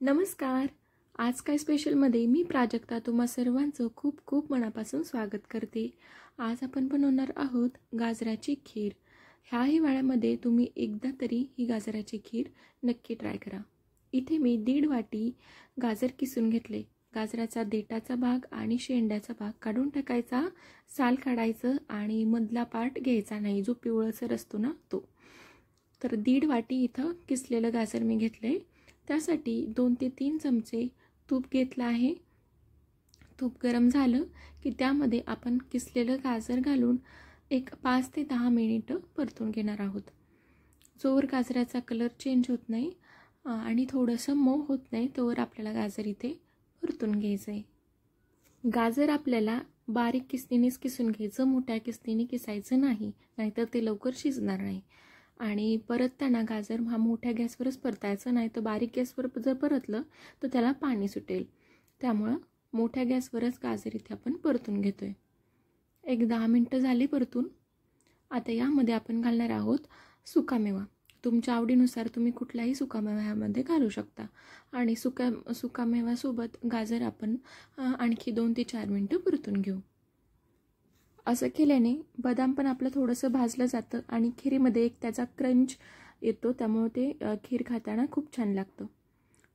नमस्कार. आज काय स्पेशलमध्ये मी प्राजक्ता तुम्हा सर्वांचं खूप खूप मनापासून स्वागत करते. आज आपण बनवणार आहोत गाजराची खीर. ह्या हिवाळ्यामध्ये तुम्ही एकदा तरी ही गाजराची खीर नक्की ट्राय करा. इथे मी 1.5 वाटी गाजर किसून घेतले. गाजराचा देठाचा भाग आणि शेंड्याचा भाग काढून टाकायचा, साल काढायचं आणि मधला पार्ट घ्यायचा नाही, जो पिवळसर असतो ना तो. तर 1.5 वाटी इथं किसलेलं गाजर मी घेतले. त्यासाठी 2 ते 3 चमचे तूप घेतलं आहे. तूप गरम झालं की त्यामध्ये आपण किसलेलं गाजर घालून एक 5 ते 10 मिनिटं परतून घेणार आहोत. जोवर गाजराचा कलर चेंज होत नाही आणि थोडंसं मऊ होत नाही तोवर आपल्याला गाजर इथे परतून घ्यायचं आहे. गाजर आपल्याला बारीक किसणीनेच किसून घ्यायचं, मोठ्या किसणीने किसायचं नाही, नाहीतर ते लवकर शिजणार नाही. आणि परतताना गाजर हा मोठ्या गॅसवरच परतायचं, नाही तर बारीक गॅसवर जर परतलं तर त्याला पाणी सुटेल. त्यामुळं मोठ्या गॅसवरच गाजर इथे आपण परतून घेतोय. एक 10 मिनटं झाली परतून. आता यामध्ये आपण घालणार आहोत सुकामेवा. तुमच्या आवडीनुसार तुम्ही कुठलाही सुकामेवा ह्यामध्ये घालू शकता. आणि सुकामेव्यासोबत गाजर आपण आणखी 2 ते 4 मिनटं परतून घेऊ. असं केल्याने बदाम पण आपलं थोडंसं भाजलं जातं आणि खिरीमध्ये एक त्याचा क्रंच येतो, त्यामुळे ते खीर खाताना खूप छान लागतं.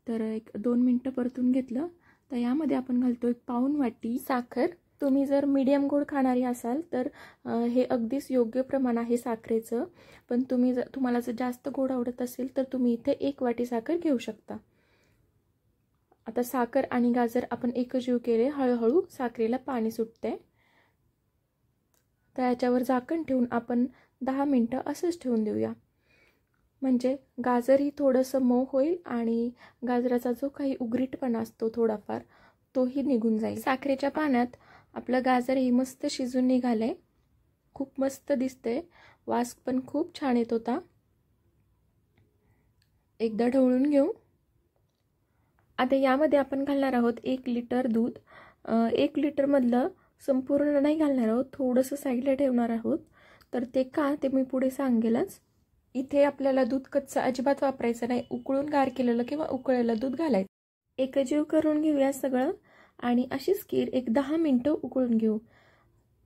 तर एक 2 मिनटं परतून घेतलं. तर यामध्ये आपण घालतो 1 पाऊण वाटी साखर. तुम्ही जर मीडियम गोड खाणारी असाल तर हे अगदीच योग्य प्रमाण आहे साखरेचं. पण तुम्हाला जर जास्त गोड आवडत असेल तर तुम्ही इथे 1 वाटी साखर घेऊ शकता. आता साखर आणि गाजर आपण एकजीव केले. हळूहळू साखरेला पाणी सुटते. तर याच्यावर झाकण ठेवून आपण 10 मिनटं असंच ठेवून देऊया. म्हणजे गाजरही थोडंसं मऊ होईल आणि गाजराचा जो काही उघरीटपणा असतो थोडाफार तोही निघून जाईल. साखरेच्या पाण्यात आपलं गाजरही मस्त शिजून निघालंय. खूप मस्त दिसतंय. वास पण खूप छान येत होता. एकदा ढवळून घेऊ. आता यामध्ये आपण घालणार आहोत 1 लिटर दूध. 1 लिटरमधलं संपूर्ण नाही घालणार आहोत, थोडंसं साईडला ठेवणार आहोत. तर ते का ते मी पुढे सांगेलच. इथे आपल्याला दूध कच्चं अजिबात वापरायचं नाही. उकळून गार केलेलं किंवा उकळलेलं दूध घालायचं. एकजीव करून घेऊया सगळं आणि अशीच खीर एक 10 मिनटं उकळून घेऊ.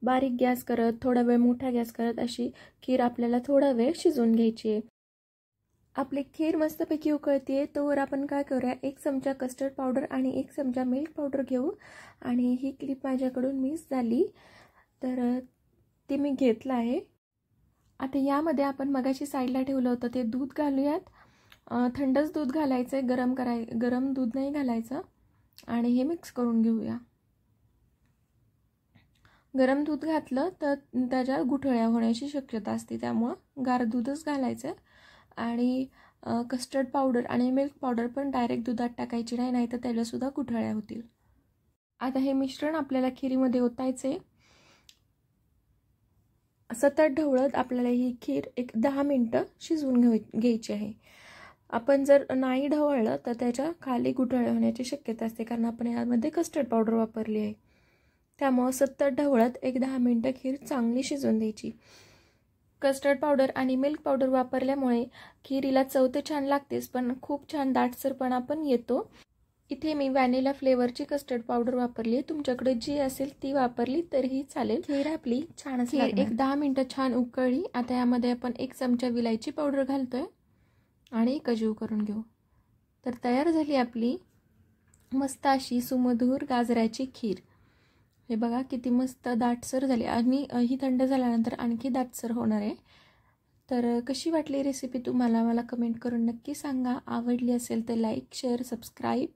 बारीक गॅस करत, थोडा वेळ मोठा गॅस करत अशी खीर आपल्याला थोडा वेळ शिजवून घ्यायची आहे. आपली खीर मस्तपैकी उकळते तोवर आपण काय करूया, 1 चमचा कस्टर्ड पावडर आणि 1 चमचा मिल्क पावडर घेऊ. आणि ही क्लिप माझ्याकडून मिस झाली तर ती मी घेतलं आहे. आता यामध्ये आपण मगाशी साईडला ठेवलं होतं ते दूध घालूयात. थंडच दूध घालायचं आहे, गरम दूध नाही घालायचं. आणि हे मिक्स करून घेऊया. गरम दूध घातलं तर त्याच्या गुठळ्या होण्याची शक्यता असते, त्यामुळं गार दूधच घालायचं. आणि कस्टर्ड पावडर आणि मिल्क पावडर पण डायरेक्ट दुधात टाकायची नाही, नाहीतर त्यालासुद्धा गुठळ्या होतील. आता हे मिश्रण आपल्याला खिरीमध्ये ओतायचे. सतत ढवळत आपल्याला ही खीर एक 10 मिनटं शिजवून घ्यायची आहे. आपण जर नाही ढवळलं तर त्याच्या खाली गुठळ्या होण्याची शक्यता असते, कारण आपण यामध्ये कस्टर्ड पावडर वापरली आहे. त्यामुळं सतत ढवळत एक 10 मिनटं खीर चांगली शिजवून द्यायची. कस्टर्ड पावडर आणि मिल्क पावडर वापरल्यामुळे खिरीला चव तर छान लागतेच, पण खूप छान दाटसरपणा पण येतो. इथे मी व्हॅनिला फ्लेवरची कस्टर्ड पावडर वापरली आहे. तुमच्याकडे जी असेल ती वापरली तरीही चालेल. खीर आपली छान असेल. एक 10 मिनटं छान उकळली. आता यामध्ये आपण 1 चमचा विलायची पावडर घालतोय आणि एकजीव करून घेऊ. तर तयार झाली आपली मस्त अशी सुमधूर गाजराची खीर. हे बघा किती मस्त दाटसर झाली आणि ही थंड झाल्यानंतर आणखी दाटसर होणार आहे. तर कशी वाटली रेसिपी तुम्हाला मला कमेंट करून नक्की सांगा. आवडली असेल तर लाईक, शेअर, सबस्क्राईब